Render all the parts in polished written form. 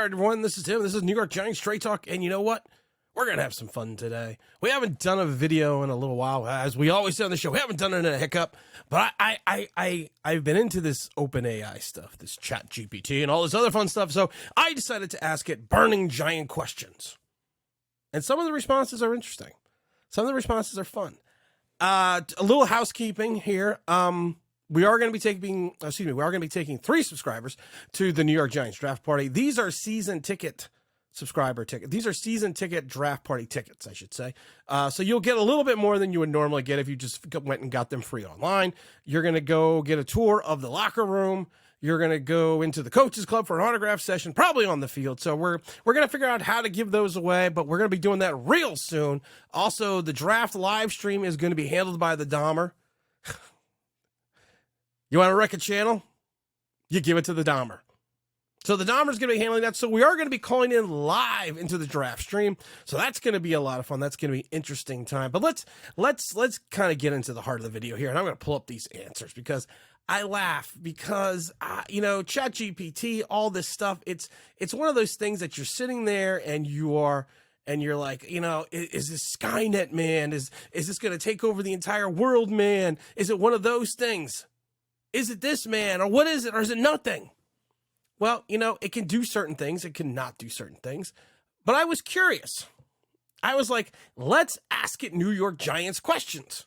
right, everyone, this is Tim. This is New York Giants Straight Talk, and you know what? We're going to have some fun today. We haven't done a video in a little while, as we always say on the show. We haven't done it in a hiccup, but I've been into this OpenAI stuff, this ChatGPT, and all this other fun stuff, so I decided to ask it burning giant questions. And some of the responses are interesting. Some of the responses are fun. A little housekeeping here. We are going to be taking 3 subscribers to the New York Giants draft party. These are season ticket subscriber tickets. These are season ticket draft party tickets, I should say. So you'll get a little bit more than you would normally get if you just went and got them free online. You're going to go get a tour of the locker room. You're going to go into the coaches club for an autograph session, probably on the field. So we're going to figure out how to give those away, but we're going to be doing that real soon. Also, the draft live stream is going to be handled by the Dahmer. You want to wreck a channel? You give it to the Dahmer. So the Dahmer's going to be handling that. So we are going to be calling in live into the draft stream. So that's going to be a lot of fun. That's going to be an interesting time. But let's kind of get into the heart of the video here. And I'm going to pull up these answers because I laugh because, ChatGPT, all this stuff, it's one of those things that you're sitting there and you're like, is this Skynet, man? Is this going to take over the entire world, man? Is it one of those things? Is it this, man? Or what is it? Or is it nothing? Well, it can do certain things. It can not do certain things. But I was curious. I was like, let's ask it New York Giants questions.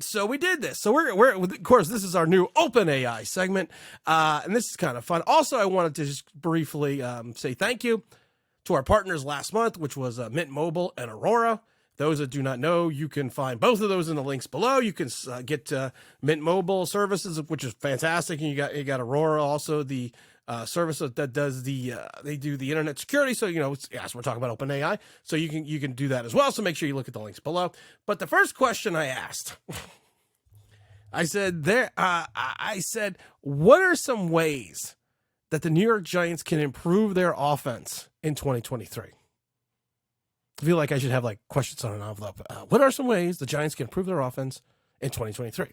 So we did this. So we're of course, this is our new OpenAI segment. And this is kind of fun. Also, I wanted to just briefly say thank you to our partners last month, which was Mint Mobile and Aurora. Those that do not know, you can find both of those in the links below. You can get Mint Mobile services, which is fantastic, and you got Aurora, also the service that does they do the internet security. So yes, we're talking about OpenAI, so you can do that as well. So make sure you look at the links below. But the first question I asked, I said, what are some ways that the New York Giants can improve their offense in 2023? I feel like I should have questions on an envelope. What are some ways the Giants can improve their offense in 2023?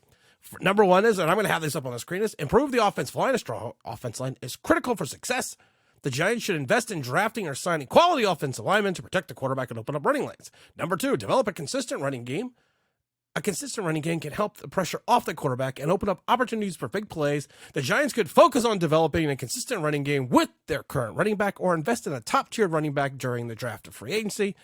Number one is, and I'm going to have this up on the screen, is improve the offensive line. A strong offensive line is critical for success. The Giants should invest in drafting or signing quality offensive linemen to protect the quarterback and open up running lanes. Number 2, develop a consistent running game. A consistent running game can help the pressure off the quarterback and open up opportunities for big plays. The Giants could focus on developing a consistent running game with their current running back or invest in a top-tiered running back during the draft of free agency.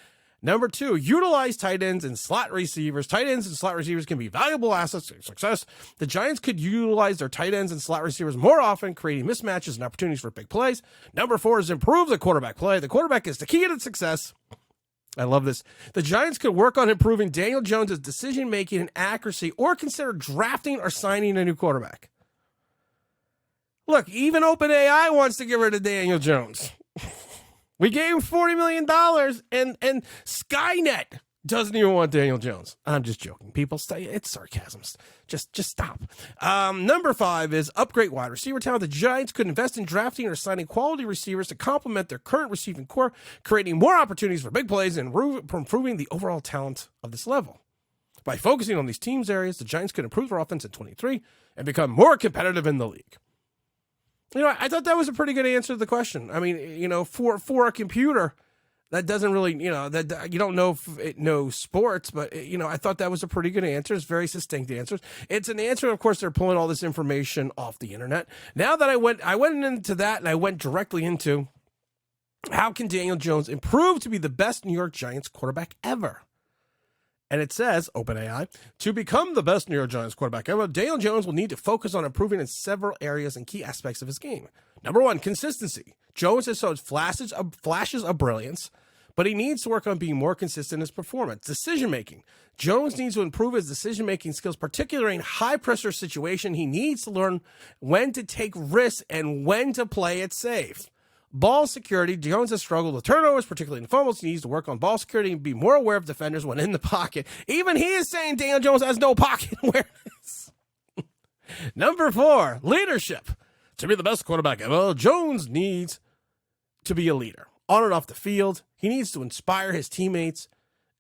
Number 2, utilize tight ends and slot receivers. Tight ends and slot receivers can be valuable assets to success. The Giants could utilize their tight ends and slot receivers more often, creating mismatches and opportunities for big plays. Number 4 is improve the quarterback play. The quarterback is the key to success. I love this. The Giants could work on improving Daniel Jones' decision-making and accuracy, or consider drafting or signing a new quarterback. Look, even OpenAI wants to get rid of Daniel Jones. We gave him $40 million, and Skynet doesn't even want Daniel Jones. I'm just joking. People, it's sarcasm. Just stop. Number 5 is upgrade wide receiver talent. The Giants could invest in drafting or signing quality receivers to complement their current receiving core, creating more opportunities for big plays and improving the overall talent of this level. By focusing on these teams' areas, the Giants could improve their offense in 23 and become more competitive in the league. I thought that was a pretty good answer to the question. I mean, for a computer that doesn't really, that you don't know if it knows sports, but, I thought that was a pretty good answer. It's very succinct answers. It's an answer. Of course, they're pulling all this information off the internet. Now that I went into that, and I went directly into how can Daniel Jones improve to be the best New York Giants quarterback ever? And it says, OpenAI, to become the best New York Giants quarterback ever, Daniel Jones will need to focus on improving in several areas and key aspects of his game. Number 1, consistency. Jones has shown flashes of brilliance, but he needs to work on being more consistent in his performance. Decision-making. Jones needs to improve his decision-making skills, particularly in high-pressure situations. He needs to learn when to take risks and when to play it safe. Ball security. Jones has struggled with turnovers, particularly in fumbles. He needs to work on ball security and be more aware of defenders when in the pocket. Even he is saying Daniel Jones has no pocket awareness. Number 4, leadership. To be the best quarterback ever, Jones needs to be a leader. On and off the field, he needs to inspire his teammates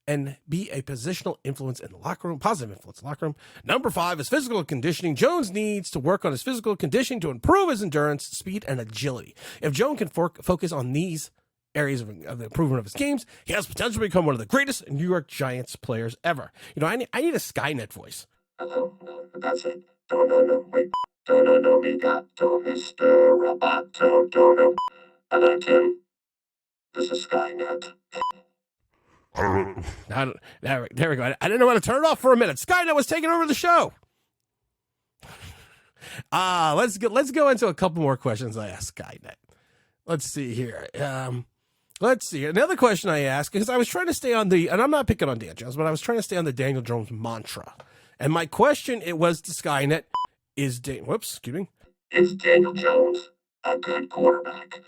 and be a positional influence in the locker room, positive influence in the locker room. Number 5 is physical conditioning. Jones needs to work on his physical conditioning to improve his endurance, speed, and agility. If Jones can focus on these areas of the improvement of his games, he has potential to become one of the greatest New York Giants players ever. I need a Skynet voice. Hello, that's it. No, wait. No, me got to Mr. Roboto, no. Hello, Tim. This is Skynet. There we go. I didn't know how to turn it off for a minute. Skynet was taking over the show. Let's go into a couple more questions I asked Skynet. Let's see here. Let's see. Another question I asked, because I was trying to stay on and I'm not picking on Dan Jones, but I was trying to stay on the Daniel Jones mantra. And my question, it was to Skynet, is Daniel Jones a good quarterback?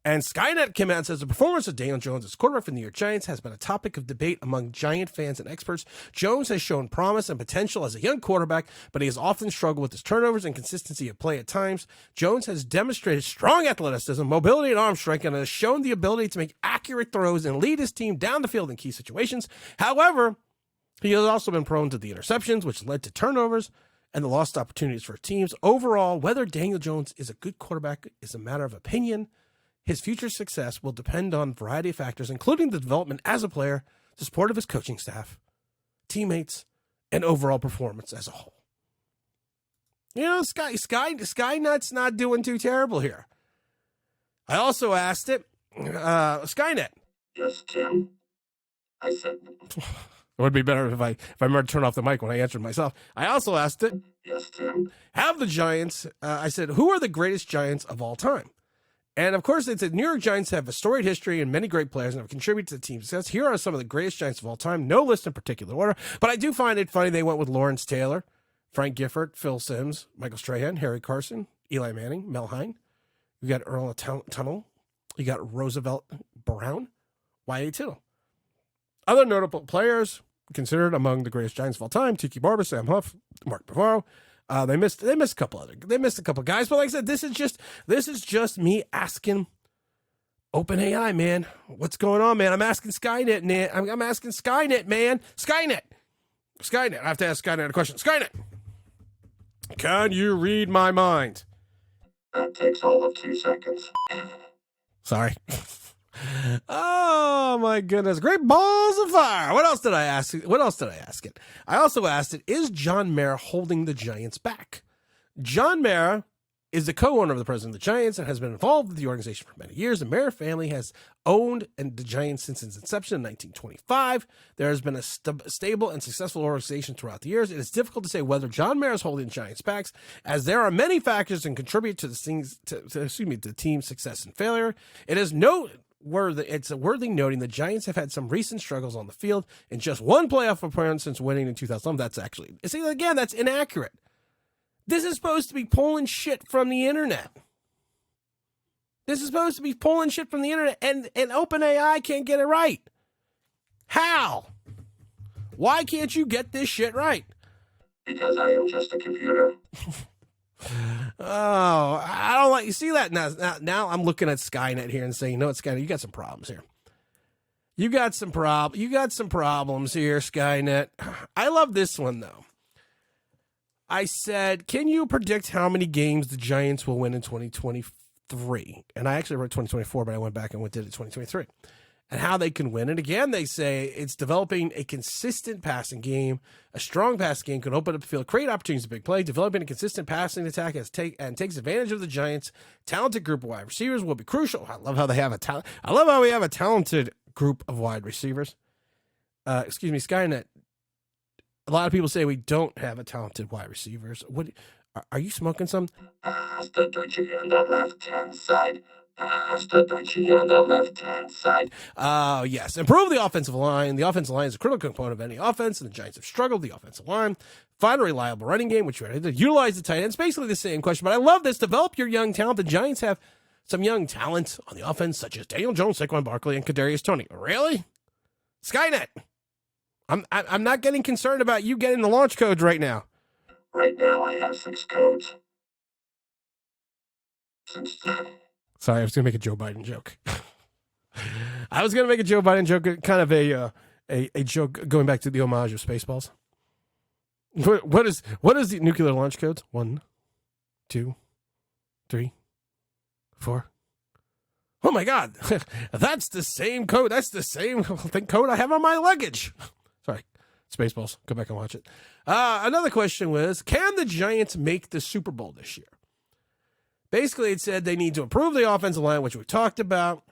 And Skynet came out and says the performance of Daniel Jones as quarterback for the New York Giants has been a topic of debate among Giant fans and experts. Jones has shown promise and potential as a young quarterback, but he has often struggled with his turnovers and consistency of play at times. Jones has demonstrated strong athleticism, mobility, and arm strength, and has shown the ability to make accurate throws and lead his team down the field in key situations. However, he has also been prone to the interceptions, which led to turnovers and the lost opportunities for teams. Overall, whether Daniel Jones is a good quarterback is a matter of opinion. His future success will depend on a variety of factors, including the development as a player, the support of his coaching staff, teammates, and overall performance as a whole. Skynet's not doing too terrible here. I also asked it, Skynet. Yes, Tim. I said... It would be better if I remember to turn off the mic when I answered myself. I also asked it, yes, Tim. Have the Giants, I said, who are the greatest Giants of all time? And of course, it's the New York Giants have a storied history and many great players and have contributed to the team's success. Here are some of the greatest Giants of all time. No list in particular order, but I do find it funny they went with Lawrence Taylor, Frank Gifford, Phil Simms, Michael Strahan, Harry Carson, Eli Manning, Mel Hine. You got Earl Tunnell. You got Roosevelt Brown, Y.A. Tittle. Other notable players considered among the greatest Giants of all time: Tiki Barber, Sam Huff, Mark Bavaro. They missed a couple guys, but like I said, this is just me asking OpenAI, man. What's going on, man? I'm asking Skynet, man. I'm asking Skynet, man. Skynet. I have to ask Skynet a question. Skynet, can you read my mind? That takes all of 2 seconds. Sorry. Oh my goodness. Great balls of fire. What else did I ask it? I also asked it, is John Mara holding the Giants back? John Mara is the co-owner of the president of the Giants and has been involved with the organization for many years. The Mara family has owned the Giants since its inception in 1925. There has been a stable and successful organization throughout the years. It is difficult to say whether John Mara is holding the Giants back, as there are many factors that contribute to the team's success and failure. It's worthy noting the Giants have had some recent struggles on the field in just one playoff appearance since winning in 2011. That's inaccurate. This is supposed to be pulling shit from the internet. And OpenAI can't get it right. How? Why can't you get this shit right? Because I am just a computer. Oh, I don't like you see that now. I'm looking at Skynet here and saying, you know what, Skynet, you got some problems here. You got some problems here, Skynet. I love this one though. I said, can you predict how many games the Giants will win in 2023? And I actually wrote 2024, but I went back and did it 2023. And how they can win. And again, they say it's developing a consistent passing game. A strong passing game can open up the field, create opportunities to big play. Developing a consistent passing attack and takes advantage of the Giants' talented group of wide receivers will be crucial. I love how we have a talented group of wide receivers. Skynet. A lot of people say we don't have a talented wide receivers. What are you smoking some? On the left-hand side. On the left-hand side. Oh, yes. Improve the offensive line. The offensive line is a critical component of any offense, and the Giants have struggled. The offensive line. Find a reliable running game, which you had to utilize the tight end. It's basically the same question, but I love this. Develop your young talent. The Giants have some young talent on the offense, such as Daniel Jones, Saquon Barkley, and Kadarius Toney. Really? Skynet. I'm not getting concerned about you getting the launch codes right now. Right now, I have 6 codes. Sorry, I was going to make a Joe Biden joke. Kind of a a joke going back to the homage of Spaceballs. What is the nuclear launch codes? 1, 2, 3, 4. Oh my God, that's the same code. That's the same code I have on my luggage. Sorry, Spaceballs. Go back and watch it. Another question was, can the Giants make the Super Bowl this year? Basically, it said they need to improve the offensive line, which we talked about.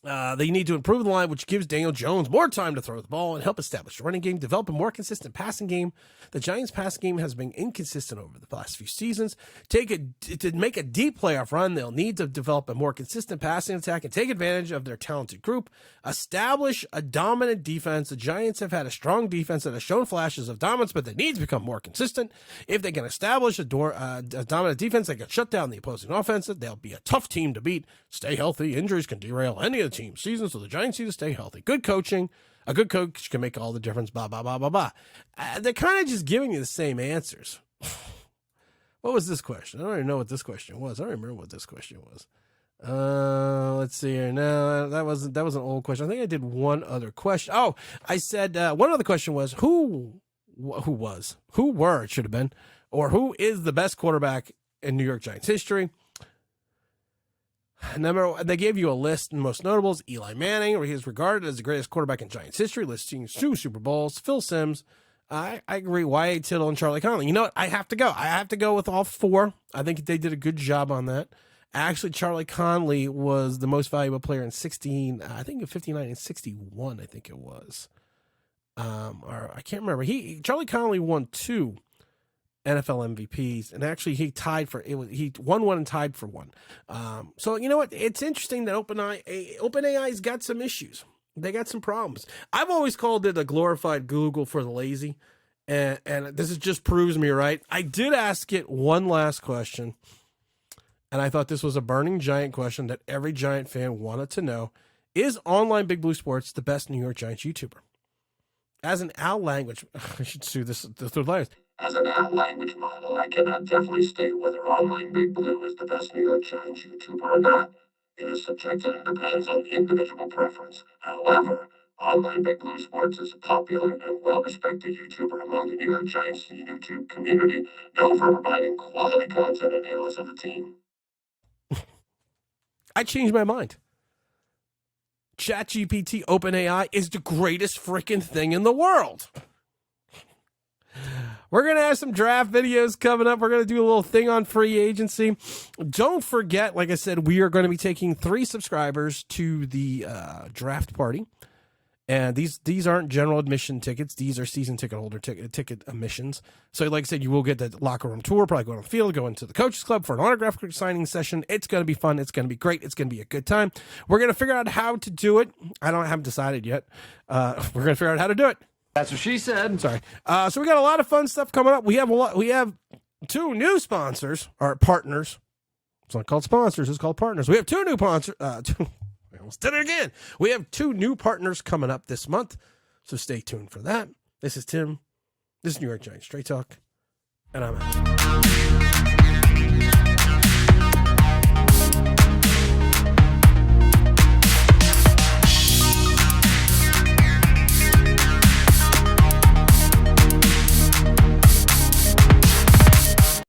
They need to improve the line, which gives Daniel Jones more time to throw the ball and help establish the running game, develop a more consistent passing game. The Giants' passing game has been inconsistent over the last few seasons. To make a deep playoff run, they'll need to develop a more consistent passing attack and take advantage of their talented group. Establish a dominant defense. The Giants have had a strong defense that has shown flashes of dominance, but they need to become more consistent. If they can establish a dominant defense that can shut down the opposing offense, they'll be a tough team to beat. Stay healthy. Injuries can derail any of the team's season, so the Giants need to stay healthy. Good coaching. A good coach can make all the difference, blah, blah, blah, blah, blah. They're kind of just giving you the same answers. What was this question? I don't even know what this question was. I don't remember what this question was. Let's see here. No, that was an old question. I think I did one other question. Oh, I said one other question was who were, it should have been, or who is the best quarterback in New York Giants history? They gave you a list, and most notables: Eli Manning, where he is regarded as the greatest quarterback in Giants history, listing 2 Super Bowls. Phil Simms, I agree. Y.A. Tittle and Charlie Conley. You know what? I have to go. I have to go with all 4. I think they did a good job on that. Actually, Charlie Conley was the most valuable player in 59 and 61, I think it was. Or I can't remember. Charlie Conley won 2 NFL MVPs, and actually he tied for it. He won 1 and tied for 1. So you know what? It's interesting that OpenAI's got some issues. They got some problems. I've always called it a glorified Google for the lazy, and this just proves me right. I did ask it one last question, and I thought this was a burning Giant question that every Giant fan wanted to know: is Online Big Blue Sports the best New York Giants YouTuber? As an OWL language, I should sue the third layers. As an OWL language model, I cannot definitely state whether Online Big Blue is the best New York Giants YouTuber or not. It is subjective and depends on individual preference. However, Online Big Blue Sports is a popular and well-respected YouTuber among the New York Giants YouTube community, known for providing quality content and analysis of the team. I changed my mind. ChatGPT OpenAI is the greatest freaking thing in the world. We're going to have some draft videos coming up. We're going to do a little thing on free agency. Don't forget, like I said, we are going to be taking 3 subscribers to the draft party. And these aren't general admission tickets. These are season ticket holder ticket admissions. So like I said, you will get the locker room tour, probably go on the field, go into the coaches club for an autograph signing session. It's going to be fun. It's going to be great. It's going to be a good time. We're going to figure out how to do it. I haven't decided yet. We're going to figure out how to do it. That's what she said. Sorry. So we got a lot of fun stuff coming up. We have 2 new sponsors, or partners. It's not called sponsors. It's called partners. We have 2 new sponsors. I almost did it again. We have 2 new partners coming up this month, so stay tuned for that. This is Tim. This is New York Giants Straight Talk, and I'm out.